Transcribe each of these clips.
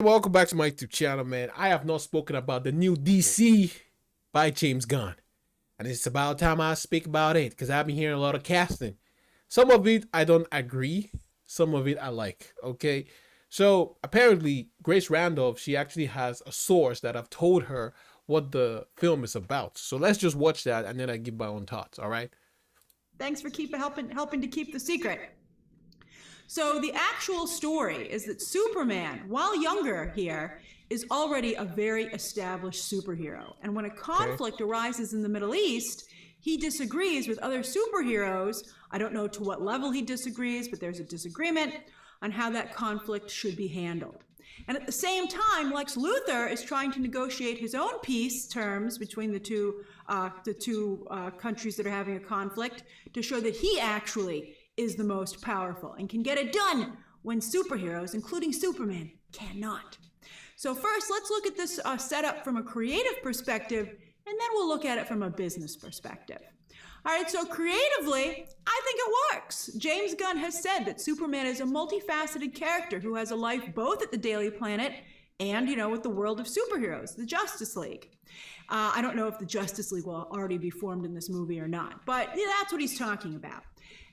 welcome back to my YouTube channel, man. I have not spoken about the new DC by James Gunn. And it's about time I speak about it, because I've been hearing a lot of casting. Some of it I don't agree, some of it I like, okay? So apparently Grace Randolph, she actually has a source that have told her what the film is about. So let's just watch that and then I give my own thoughts, all right? Thanks for helping to keep the secret. So the actual story is that Superman, while younger here, is already a very established superhero. And when a conflict arises in the Middle East, he disagrees with other superheroes. I don't know to what level he disagrees, but there's a disagreement on how that conflict should be handled. And at the same time, Lex Luthor is trying to negotiate his own peace terms between the two countries that are having a conflict to show that he actually is the most powerful and can get it done when superheroes, including Superman, cannot. So first, let's look at this setup from a creative perspective, and then we'll look at it from a business perspective. All right, so creatively, I think it works. James Gunn has said that Superman is a multifaceted character who has a life both at the Daily Planet and, with the world of superheroes, the Justice League. I don't know if the Justice League will already be formed in this movie or not, but that's what he's talking about.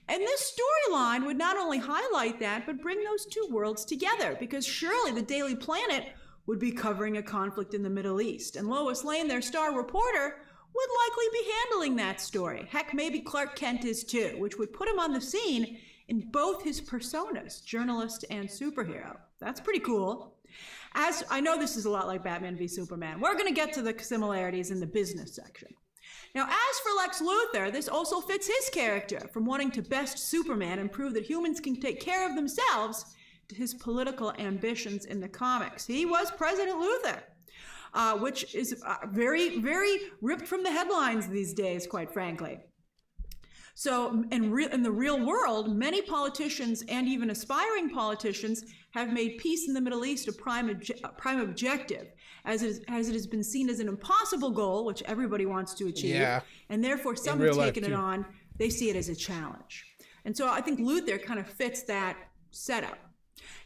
And this storyline would not only highlight that, but bring those two worlds together, because surely the Daily Planet would be covering a conflict in the Middle East, and Lois Lane, their star reporter, would likely be handling that story. Heck, maybe Clark Kent is too, which would put him on the scene in both his personas, journalist and superhero. That's pretty cool. As I know this is a lot like Batman v Superman. We're going to get to the similarities in the business section. Now, as for Lex Luthor, this also fits his character, from wanting to best Superman and prove that humans can take care of themselves to his political ambitions in the comics. He was President Luthor, which is very, very ripped from the headlines these days, quite frankly. So in the real world, many politicians and even aspiring politicians have made peace in the Middle East a prime objective, as it has been seen as an impossible goal, which everybody wants to achieve, and therefore some have taken it on. They see it as a challenge. And so I think Luthor kind of fits that setup.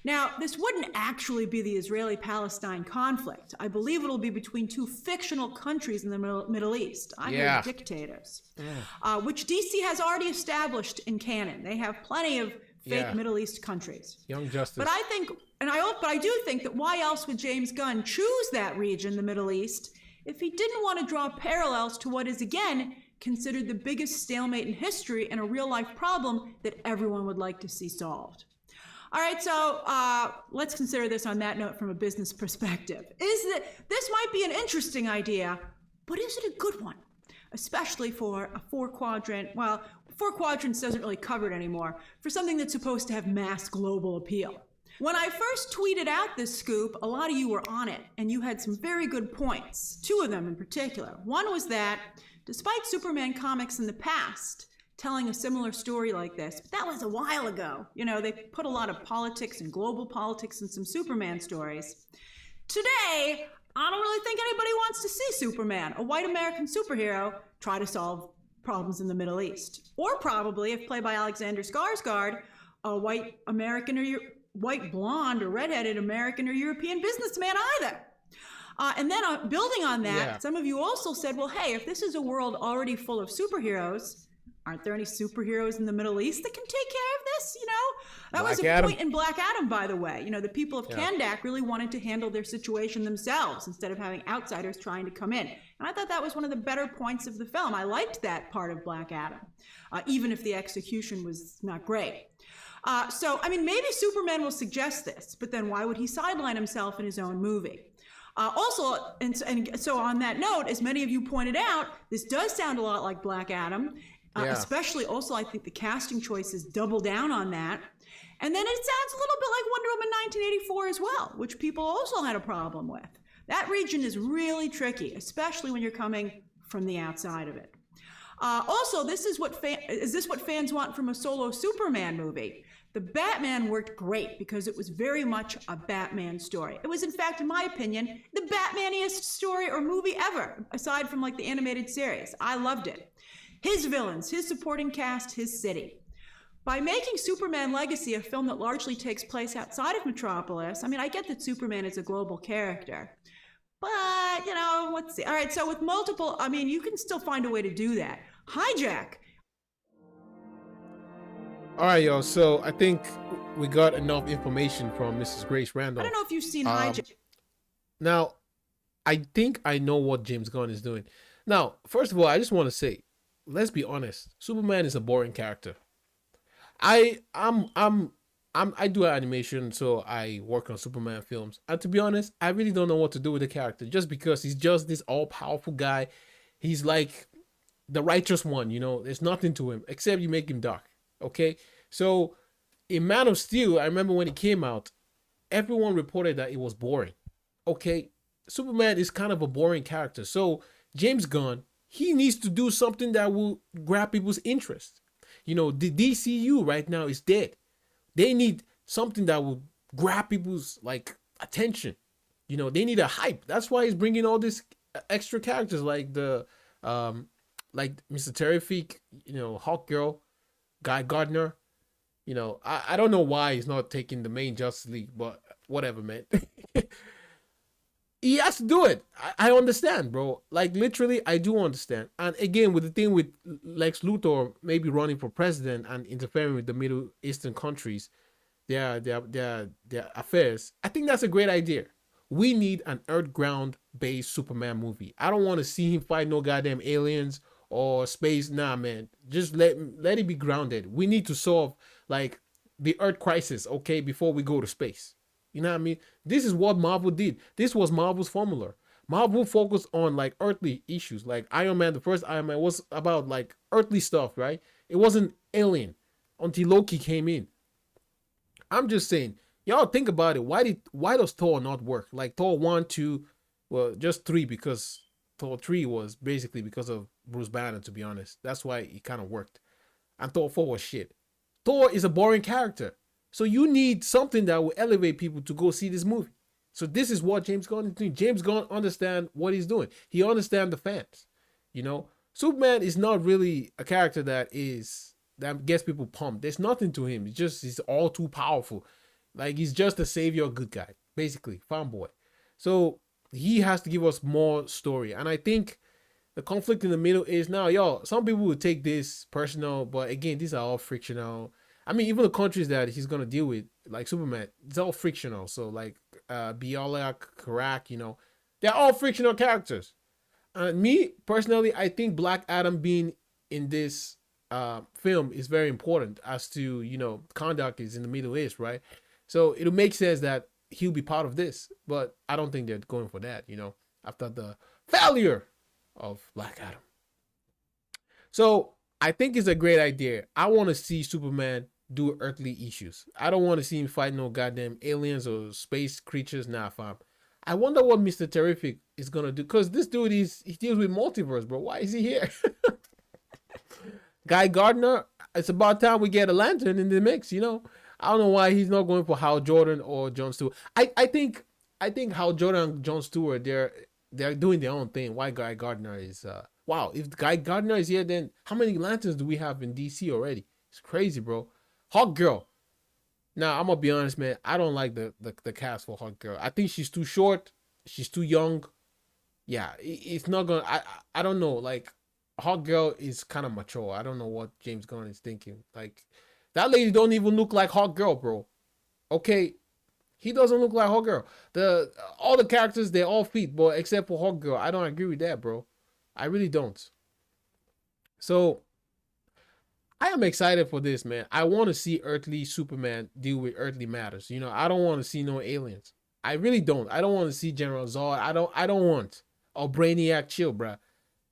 Now, this wouldn't actually be the Israeli-Palestine conflict. I believe it'll be between two fictional countries in the Middle East, either dictators, which DC has already established in canon. They have plenty of fake Middle East countries. Young Justice. But I do think that why else would James Gunn choose that region, the Middle East, if he didn't want to draw parallels to what is, again, considered the biggest stalemate in history and a real-life problem that everyone would like to see solved. All right, so let's consider this on that note from a business perspective. This might be an interesting idea, but is it a good one? Especially for a four quadrants doesn't really cover it anymore, for something that's supposed to have mass global appeal. When I first tweeted out this scoop, a lot of you were on it, and you had some very good points, two of them in particular. One was that, despite Superman comics in the past telling a similar story like this, but that was a while ago. They put a lot of politics and global politics in some Superman stories. Today, I don't really think anybody wants to see Superman, a white American superhero, try to solve problems in the Middle East. Or probably, if played by Alexander Skarsgård, a white American or white blonde or redheaded American or European businessman either. And then building on that, some of you also said, well, hey, if this is a world already full of superheroes, aren't there any superheroes in the Middle East that can take care of this? That was a point in Black Adam, by the way. The people of Kandak really wanted to handle their situation themselves instead of having outsiders trying to come in. And I thought that was one of the better points of the film. I liked that part of Black Adam, even if the execution was not great. Maybe Superman will suggest this, but then why would he sideline himself in his own movie? So on that note, as many of you pointed out, this does sound a lot like Black Adam. Especially also, I think the casting choices double down on that. And then it sounds a little bit like Wonder Woman 1984 as well, which people also had a problem with. That region is really tricky, especially when you're coming from the outside of it. Also, is this what fans want from a solo Superman movie? The Batman worked great because it was very much a Batman story. It was, in fact, in my opinion, the Batmaniest story or movie ever, aside from the animated series. I loved it. His villains, his supporting cast, his city. By making Superman Legacy a film that largely takes place outside of Metropolis, I mean, I get that Superman is a global character. But, let's see. All right, so with multiple, I mean, you can still find a way to do that. Hijack. All right, yo. So I think we got enough information from Mrs. Grace I don't Randolph. know if you've seen Um, Hijack. Now I think I know what James Gunn is doing. Now, first of all, I just want to say, let's be honest. Superman is a boring character. I do animation, so I work on Superman films. And to be honest, I really don't know what to do with the character, just because he's just this all powerful guy. He's like the righteous one, There's nothing to him except you make him dark. Okay, so in Man of Steel, I remember when it came out, everyone reported that it was boring. Okay, Superman is kind of a boring character. So James Gunn, he needs to do something that will grab people's interest. The DCU right now is dead. They need something that will grab people's like attention. They need a hype. That's why he's bringing all these extra characters like the like Mr. Terrific, Hawk Girl, Guy Gardner. I don't know why he's not taking the main Justice League, but whatever, man. He has to do it. I understand, bro. Like literally, I do understand. And again, with the thing with Lex Luthor maybe running for president and interfering with the Middle Eastern countries, their affairs, I think that's a great idea. We need an Earth ground based Superman movie. I don't want to see him fight no goddamn aliens or space. Nah, man. Just let it be grounded. We need to solve like the Earth crisis, okay, before we go to space. You know what I mean? This is what Marvel did. This was Marvel's formula. Marvel focused on like earthly issues. Like Iron Man, the first Iron Man was about like earthly stuff, right? It wasn't alien until Loki came in. I'm just saying, y'all think about it. Why does Thor not work? Like Thor 1, 2, well, just 3 because Thor 3 was basically because of Bruce Banner, to be honest. That's why it kind of worked. And Thor 4 was shit. Thor is a boring character. So you need something that will elevate people to go see this movie. So this is what James Gunn is doing. James Gunn understand what he's doing. He understands the fans. Superman is not really a character that gets people pumped. There's nothing to him. He's all too powerful. Like he's just a savior, good guy, basically, fanboy. So he has to give us more story. And I think the conflict in the middle is now, yo, some people will take this personal, but again, these are all frictional. I mean, even the countries that he's gonna deal with, like Superman, it's all frictional. So like Biolak, Karak, they're all frictional characters. And me personally, I think Black Adam being in this film is very important as to conduct is in the Middle East, right? So it'll make sense that he'll be part of this, but I don't think they're going for that. After the failure of Black Adam. So I think it's a great idea. I want to see Superman do earthly issues. I don't want to see him fight no goddamn aliens or space creatures. Nah, fam. I wonder what Mr. Terrific is gonna do, because this dude he deals with multiverse, bro. Why is he here? Guy Gardner, it's about time we get a lantern in the mix. I don't know why he's not going for Hal Jordan or Jon Stewart. I think Hal Jordan and Jon Stewart, they're doing their own thing. Why Guy Gardner is wow, if Guy Gardner is here, then how many lanterns do we have in DC already? It's crazy, bro. Hawk Girl. Now, I'm gonna be honest, man. I don't like the cast for Hawk Girl. I think she's too short. She's too young. Yeah, it's not gonna. I don't know. Like, Hawk Girl is kind of mature. I don't know what James Gunn is thinking. Like, that lady don't even look like Hawk Girl, bro. Okay, he doesn't look like Hawk Girl. All the characters, they're all feet, but except for Hawk Girl. I don't agree with that, bro. I really don't. So I am excited for this, man. I want to see earthly Superman deal with earthly matters. I don't want to see no aliens. I really don't. I don't want to see General Zod. I don't want a Brainiac chill, bruh.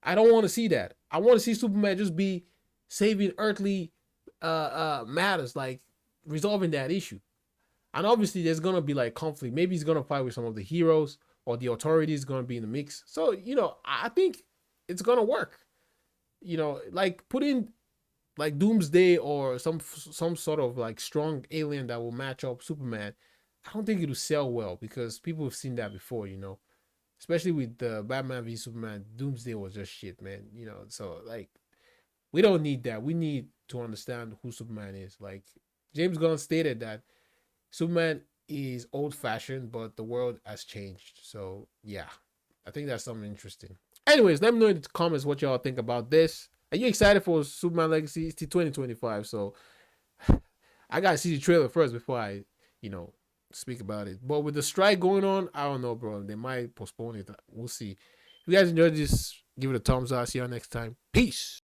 I don't want to see that. I want to see Superman just be saving earthly matters, like resolving that issue. And obviously there's gonna be like conflict. Maybe he's gonna fight with some of the heroes, or the authority is gonna be in the mix. So, I think it's gonna work. Like put in like Doomsday or some sort of like strong alien that will match up Superman. I don't think it'll sell well because people have seen that before, especially with the Batman v Superman. Doomsday was just shit, man. So like We don't need that. We need to understand who Superman is. Like James Gunn stated that Superman is old fashioned, but the world has changed. So yeah, I think that's something interesting. Anyways, let me know in the comments what y'all think about this. Are you excited for Superman Legacy 2025? So I gotta see the trailer first before I, you know, speak about it. But with the strike going on, I don't know, bro. They might postpone it. We'll see. If you guys enjoyed this, give it a thumbs up. See you next time. Peace.